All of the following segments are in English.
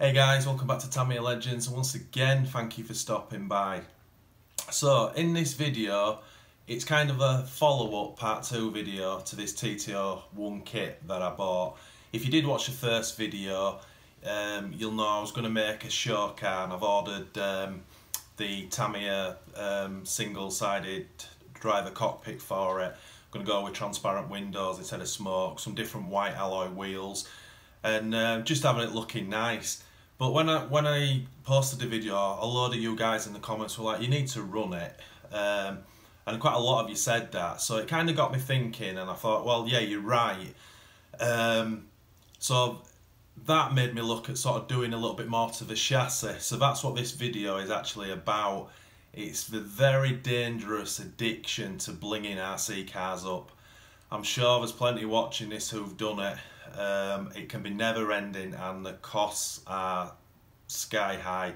Hey guys, welcome back to Tamiya Legends, and once again thank you for stopping by. So in this video it's kind of a follow-up part 2 video to this TT-01 kit that I bought. If you did watch the first video you'll know I was going to make a show car, and I've ordered the Tamiya single-sided driver cockpit for it. I'm going to go with transparent windows instead of smoke, some different white alloy wheels, and just having it looking nice. But when I posted the video, a load of you guys in the comments were like, you need to run it, and quite a lot of you said that, so it kind of got me thinking, and I thought, well, yeah, you're right. So that made me look at sort of doing a little bit more to the chassis. So that's what this video is actually about. It's the very dangerous addiction to blinging RC cars up. I'm sure there's plenty watching this who've done it. It can be never ending and the costs are sky high.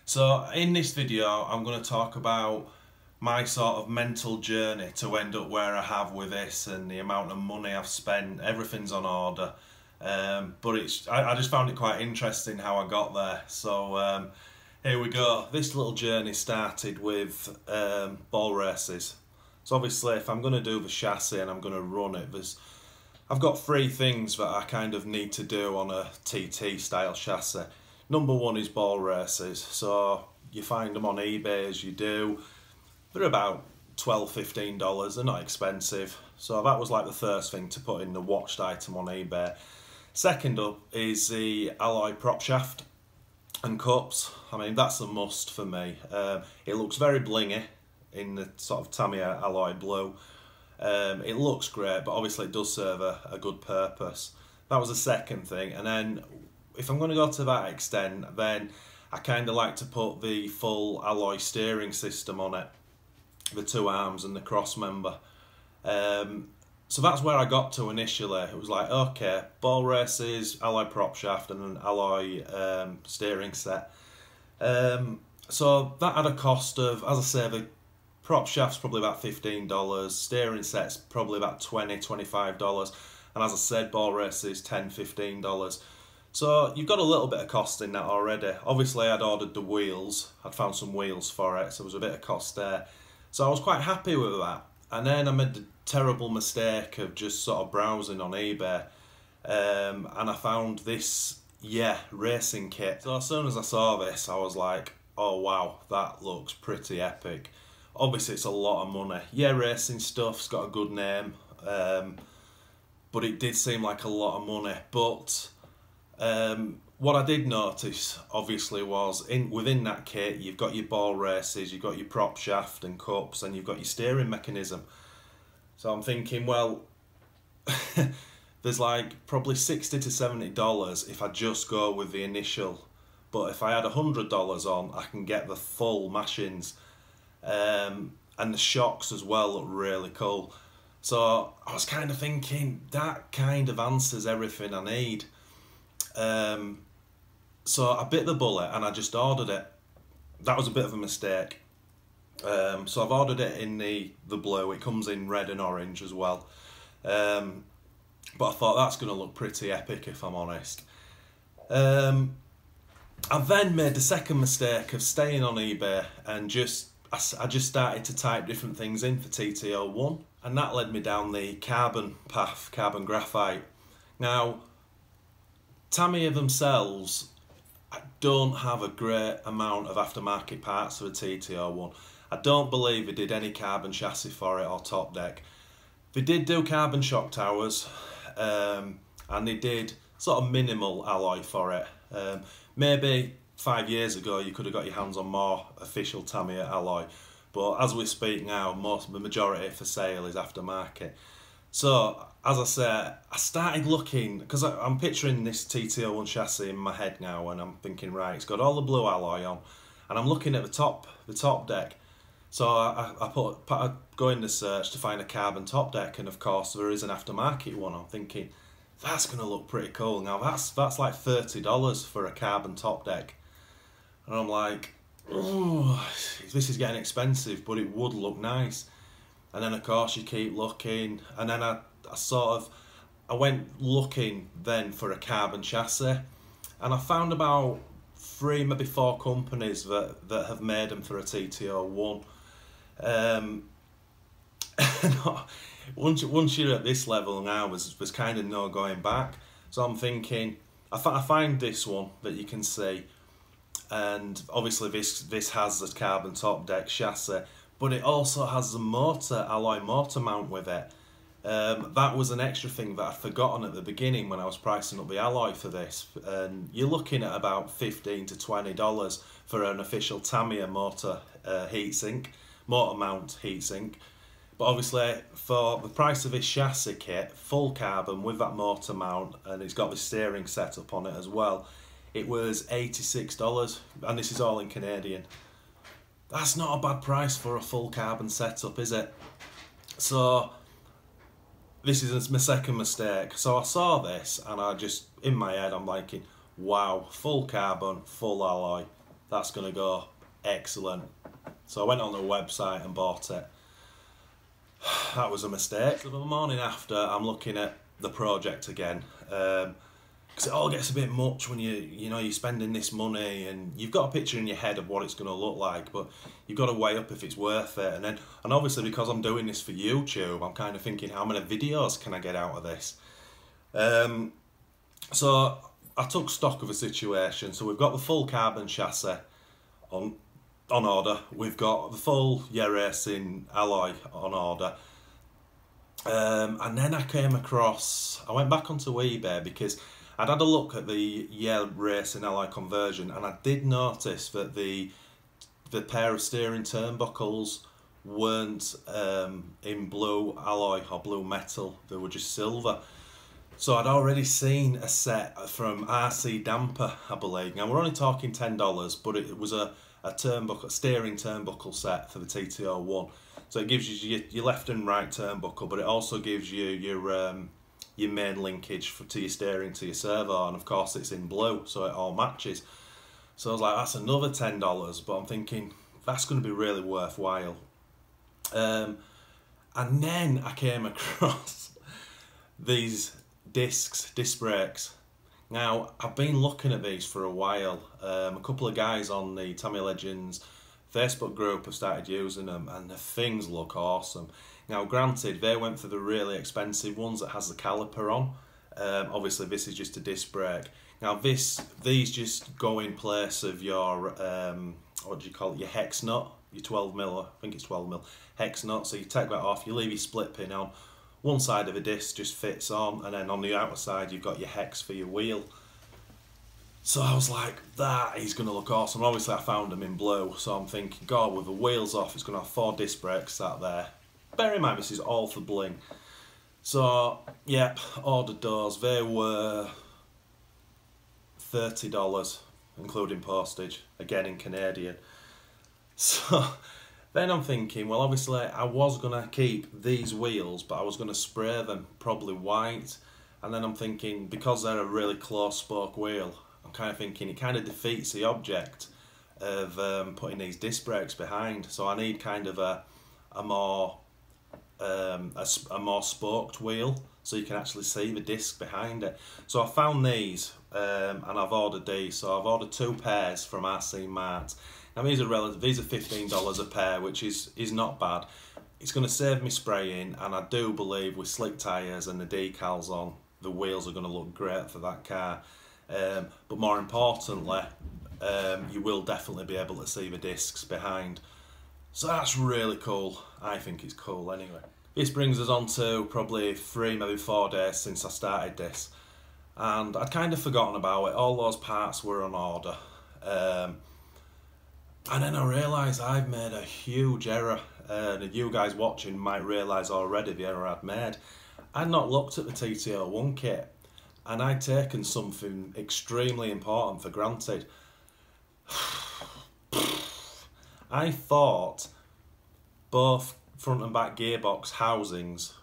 So in this video I'm going to talk about my sort of mental journey to end up where I have with this, and the amount of money I've spent. Everything's on order, but I just found it quite interesting how I got there. So here we go. This little journey started with ball races. So obviously if I'm going to do the chassis and I'm going to run it, I've got 3 things that I kind of need to do on a TT style chassis. Number 1 is ball races. So you find them on eBay as you do. They're about $12–15, they're not expensive. So that was like the first thing to put in the watched item on eBay. Second up is the alloy prop shaft and cups. I mean, that's a must for me. It looks very blingy in the sort of Tamiya alloy blue. It looks great, but obviously it does serve a good purpose. That was the second thing. And then if I'm going to go to that extent, then I kind of like to put the full alloy steering system on it, the 2 arms and the cross member. So that's where I got to initially. It was like, okay, ball races, alloy prop shaft and an alloy steering set. So that had a cost of, as I say, the prop shaft's probably about $15, steering set's probably about $20–25, and as I said, ball races $10–15. So you've got a little bit of cost in that already. Obviously I'd ordered the wheels, I'd found some wheels for it, so there was a bit of cost there. So I was quite happy with that. And then I made the terrible mistake of just sort of browsing on eBay, and I found this, racing kit. So as soon as I saw this, I was like, oh wow, that looks pretty epic. Obviously it's a lot of money. Yeah, racing stuff's got a good name, but it did seem like a lot of money. But what I did notice, obviously, was within that kit you've got your ball races, you've got your prop shaft and cups, and you've got your steering mechanism. So I'm thinking, well, there's like probably $60–70 if I just go with the initial. But if I had $100 on, I can get the full mashings. And the shocks as well look really cool. So I was kind of thinking that kind of answers everything I need. So I bit the bullet and I just ordered it. That was a bit of a mistake. So I've ordered it in the blue. It comes in red and orange as well. But I thought that's going to look pretty epic if I'm honest. I then made the second mistake of staying on eBay and I just started to type different things in for TT-01, and that led me down the carbon path, carbon graphite. Now, Tamiya themselves don't have a great amount of aftermarket parts for a TT-01. I don't believe they did any carbon chassis for it or top deck. They did do carbon shock towers, and they did sort of minimal alloy for it. Maybe 5 years ago you could have got your hands on more official Tamiya alloy, but as we speak now, the majority for sale is aftermarket. So as I say, I started looking, because I'm picturing this TT-01 chassis in my head now, and I'm thinking, right, it's got all the blue alloy on, and I'm looking at the top deck. So I go in the search to find a carbon top deck, and of course there is an aftermarket one. I'm thinking, that's going to look pretty cool. Now that's like $30 for a carbon top deck. And I'm like, oh, this is getting expensive, but it would look nice. And then of course you keep looking, and then I went looking then for a carbon chassis, and I found about 3, maybe 4 companies that have made them for a TT-01. Once you're at this level now, there's kind of no going back. So I'm thinking, I find this one that you can see, and obviously this has the carbon top deck chassis, but it also has the alloy motor mount with it. That was an extra thing that I'd forgotten at the beginning when I was pricing up the alloy for this. And you're looking at about $15 to $20 for an official Tamiya motor mount heatsink. But obviously, for the price of this chassis kit, full carbon with that motor mount, and it's got the steering setup on it as well, it was $86, and this is all in Canadian. That's not a bad price for a full carbon setup, is it? So this is my second mistake. So I saw this, and I just, in my head, I'm thinking, wow, full carbon, full alloy, that's gonna go excellent. So I went on the website and bought it. That was a mistake. So the morning after, I'm looking at the project again, because it all gets a bit much when you're spending this money, and you've got a picture in your head of what it's going to look like, but you've got to weigh up if it's worth it. And obviously, because I'm doing this for YouTube, I'm kind of thinking, how many videos can I get out of this? So I took stock of a situation. So we've got the full carbon chassis on order. We've got the full Racing alloy on order. And then I went back onto eBay because I'd had a look at the Racing alloy conversion, and I did notice that the pair of steering turnbuckles weren't in blue alloy or blue metal, they were just silver. So I'd already seen a set from RC Damper, I believe. Now we're only talking $10, but it was a steering turnbuckle set for the TT-01. So it gives you your left and right turnbuckle, but it also gives you your main linkage to your steering, to your servo, and of course it's in blue, so it all matches. So I was like, that's another $10, but I'm thinking that's going to be really worthwhile. And then I came across these disc brakes. Now, I've been looking at these for a while. A couple of guys on the Tamiya Legends Facebook group have started using them, and the things look awesome. Now, granted, they went for the really expensive ones that has the caliper on. Obviously, this is just a disc brake. Now, these just go in place of your, what do you call it, your hex nut, your 12mm, I think it's 12mm hex nut. So you take that off, you leave your split pin on. One side of the disc just fits on, and then on the outer side you've got your hex for your wheel. So I was like, that is going to look awesome. Obviously I found them in blue, so I'm thinking, God, with the wheels off, it's going to have 4 disc brakes sat there. Bear in mind, this is all for bling. So, yep, ordered those. They were $30, including postage, again in Canadian. So then I'm thinking, well, obviously I was going to keep these wheels, but I was going to spray them probably white. And then I'm thinking, because they're a really close spoke wheel, I'm kind of thinking it kind of defeats the object of putting these disc brakes behind. So I need kind of a more spoked wheel, so you can actually see the disc behind it. So I found these, and I've ordered these. So I've ordered 2 pairs from RC Mart. Now these are $15 a pair, which is not bad. It's going to save me spraying, and I do believe with slick tyres and the decals on, the wheels are going to look great for that car. But more importantly, you will definitely be able to see the discs behind. So that's really cool. I think it's cool anyway. This brings us on to probably 3, maybe 4 days since I started this. And I'd kind of forgotten about it. All those parts were on order. And then I realised I've made a huge error. And you guys watching might realise already the error I'd made. I'd not looked at the TT-01 kit, and I'd taken something extremely important for granted. I thought both front and back gearbox housings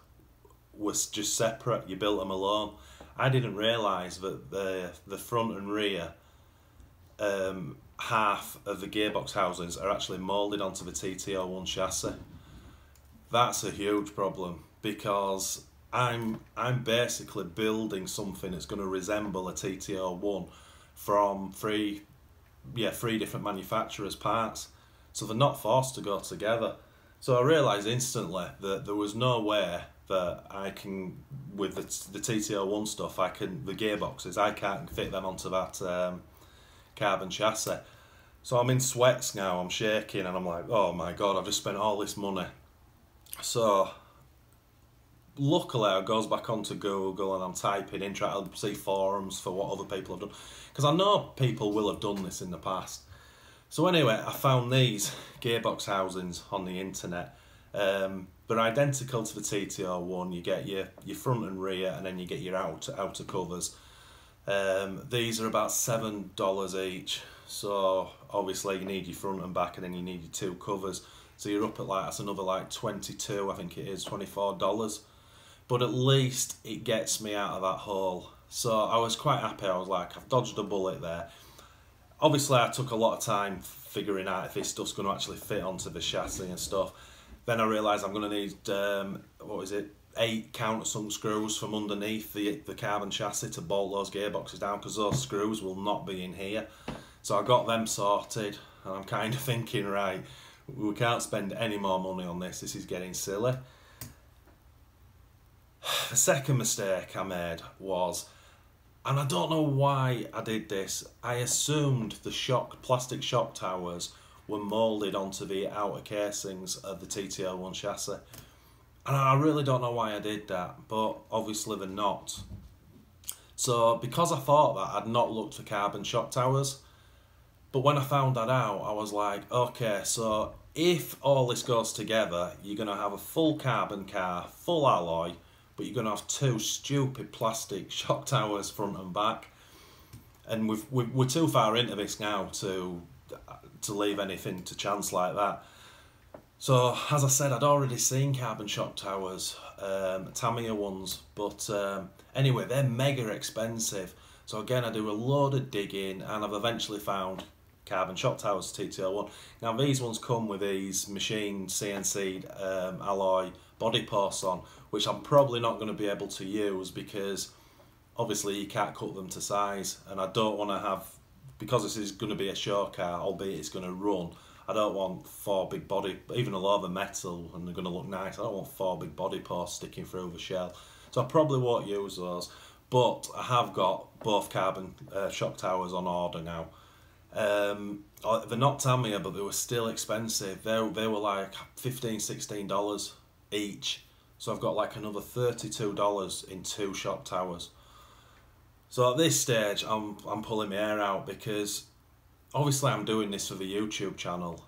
was just separate, you built them alone. I didn't realise that the front and rear half of the gearbox housings are actually moulded onto the TT-01 chassis. That's a huge problem, because I'm basically building something that's going to resemble a TT-01 from three different manufacturers' parts, so they're not forced to go together. So I realised instantly that there was no way that I can, with the TT-01 stuff, the gearboxes, I can't fit them onto that carbon chassis. So I'm in sweats now, I'm shaking, and I'm like, oh my god, I've just spent all this money. So luckily I goes back onto Google and I'm typing in, trying to see forums for what other people have done, because I know people will have done this in the past. So anyway, I found these Gearbox Housings on the internet. They're identical to the TT-01. You get your front and rear, and then you get your outer covers. These are about $7 each. So obviously you need your front and back, and then you need your two covers. So you're up at that's another like 22, I think it is, $24. But at least it gets me out of that hole. So I was quite happy. I was like, I've dodged a bullet there. Obviously I took a lot of time figuring out if this stuff's going to actually fit onto the chassis and stuff. Then I realised I'm going to need, 8 countersunk screws from underneath the carbon chassis to bolt those gearboxes down, because those screws will not be in here. So I got them sorted, and I'm kind of thinking, right, we can't spend any more money on this. This is getting silly. The second mistake I made was, and I don't know why I did this, I assumed the plastic shock towers were moulded onto the outer casings of the TT-01 chassis. And I really don't know why I did that, but obviously they're not. So because I thought that, I'd not looked for carbon shock towers. But when I found that out, I was like, okay, so if all this goes together, you're going to have a full carbon car, full alloy, but you're going to have 2 stupid plastic shock towers front and back. And we're too far into this now to leave anything to chance like that. So as I said, I'd already seen carbon shock towers, Tamiya ones, but anyway, they're mega expensive. So again, I do a load of digging, and I've eventually found carbon shock towers TT-01. Now these ones come with these machine CNC'd alloy body posts on, which I'm probably not going to be able to use because obviously you can't cut them to size, and I don't want to have, because this is going to be a show car, albeit it's going to run, I don't want 4 big body, even though they're metal and they're going to look nice, I don't want 4 big body posts sticking through the shell. So I probably won't use those, but I have got both carbon shock towers on order now. They're not Tamiya, but they were still expensive. They were like $15, $16 each. So I've got like another $32 in 2 shock towers. So at this stage, I'm pulling my hair out, because obviously I'm doing this for the YouTube channel,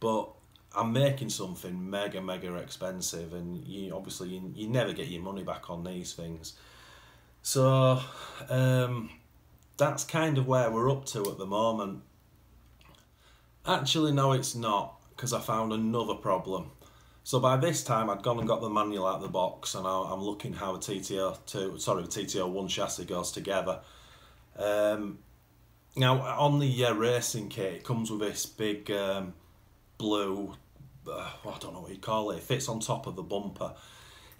but I'm making something mega expensive, and obviously you never get your money back on these things. So that's kind of where we're up to at the moment. Actually, no, it's not, because I found another problem. So by this time, I'd gone and got the manual out of the box, and I'm looking how the TT-01 chassis goes together. Now, on the racing kit, it comes with this big blue, I don't know what you call it, it fits on top of the bumper.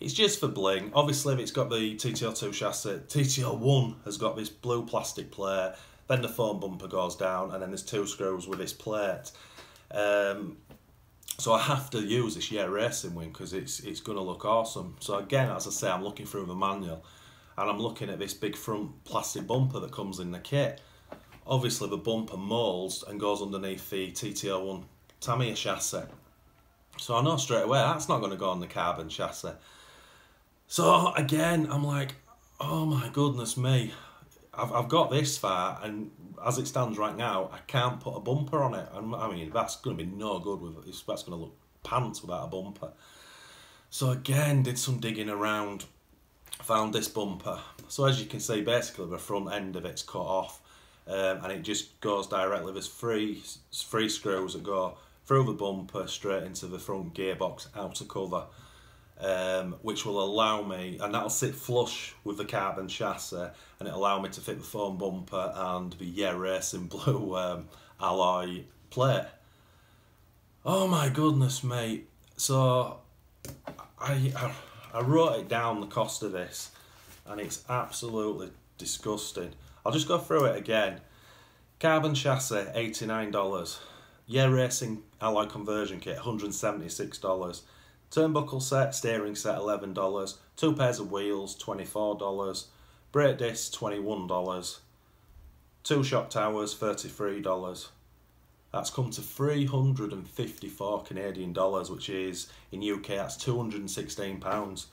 It's just for bling. Obviously, if it's got the TT-02 chassis, TT-01 has got this blue plastic plate, then the foam bumper goes down, and then there's 2 screws with this plate. So I have to use this racing wing, because it's going to look awesome. So again, as I say, I'm looking through the manual, and I'm looking at this big front plastic bumper that comes in the kit. Obviously the bumper moulds and goes underneath the TT-01 Tamiya chassis. So I know straight away that's not going to go on the carbon chassis. So again, I'm like, oh my goodness me, I've got this far, and as it stands right now, I can't put a bumper on it. I mean, that's going to be no good with it. That's going to look pants without a bumper. So again, did some digging around, found this bumper. So as you can see, basically the front end of it's cut off, and it just goes directly. There's three screws that go through the bumper straight into the front gearbox outer cover, which will allow me, and that'll sit flush with the carbon chassis, and it'll allow me to fit the foam bumper and the racing blue alloy plate. Oh my goodness, mate. So I wrote it down, the cost of this, and it's absolutely disgusting. I'll just go through it again. Carbon chassis, $89. Yeah Racing alloy conversion kit, $176. Turnbuckle set, steering set, $11. 2 pairs of wheels, $24. Brake discs, $21. 2 shock towers, $33. That's come to 354 Canadian dollars, which is, in UK, that's £216.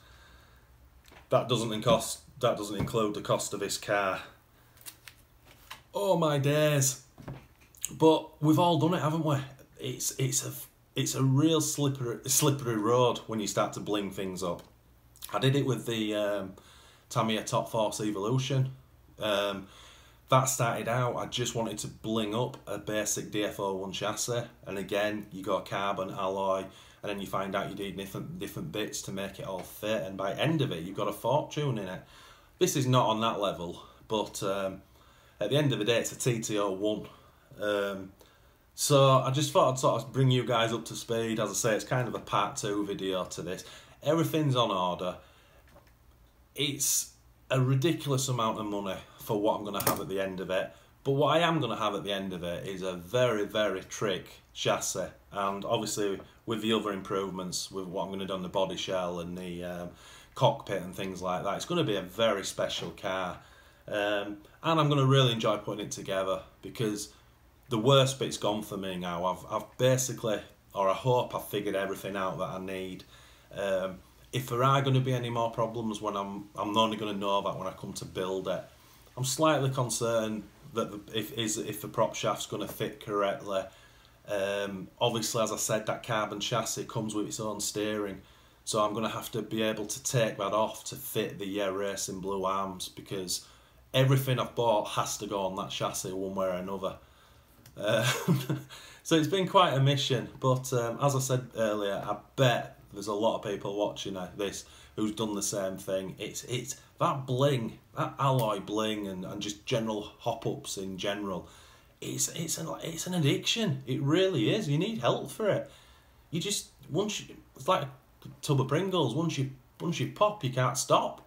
That doesn't include the cost of this car. Oh my days. But we've all done it, haven't we? It's a real slippery road when you start to bling things up. I did it with the Tamiya Top Force Evolution. That started out, I just wanted to bling up a basic TT-01 chassis, and again you go carbon, alloy, and then you find out you need different bits to make it all fit, and by the end of it you've got a fortune in it. This is not on that level, but at the end of the day it's a TT-01. So I just thought I'd sort of bring you guys up to speed. As I say, it's kind of a part 2 video to this. Everything's on order. It's a ridiculous amount of money for what I'm going to have at the end of it, but what I am going to have at the end of it is a very, very trick chassis, and obviously with the other improvements, with what I'm going to do on the body shell and the cockpit and things like that, it's going to be a very special car, and I'm going to really enjoy putting it together, because the worst bit's gone for me now. I've basically, or I hope I've figured everything out that I need. If there are going to be any more problems, when I'm only going to know that when I come to build it. I'm slightly concerned that if the prop shaft's going to fit correctly. Obviously, as I said, that carbon chassis comes with its own steering, so I'm going to have to be able to take that off to fit the Yeah Racing blue arms, because everything I've bought has to go on that chassis one way or another. So it's been quite a mission, but as I said earlier, I bet there's a lot of people watching this who's done the same thing. It's that bling, that alloy bling, and just general hop-ups in general. It's an addiction. It really is. You need help for it. You just, it's like a tub of Pringles. Once you pop, you can't stop.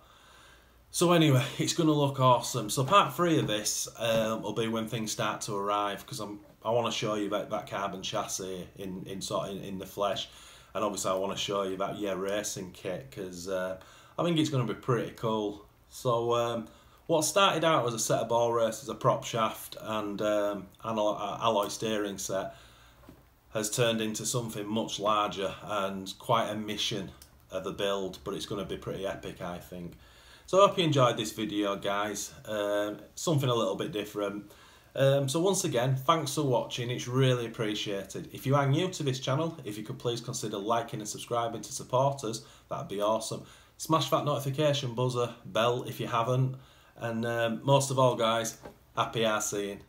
So anyway, it's going to look awesome. So part 3 of this will be when things start to arrive, because I want to show you that carbon chassis in the flesh. And obviously I want to show you that Yeah Racing kit, because I think it's going to be pretty cool. So what started out as a set of ball races, a prop shaft and an alloy steering set, has turned into something much larger and quite a mission of a build, but it's going to be pretty epic, I think. So I hope you enjoyed this video, guys. Something a little bit different. So once again, thanks for watching, it's really appreciated. If you are new to this channel, if you could please consider liking and subscribing to support us, that'd be awesome. Smash that notification buzzer bell if you haven't, and most of all, guys, happy RCing.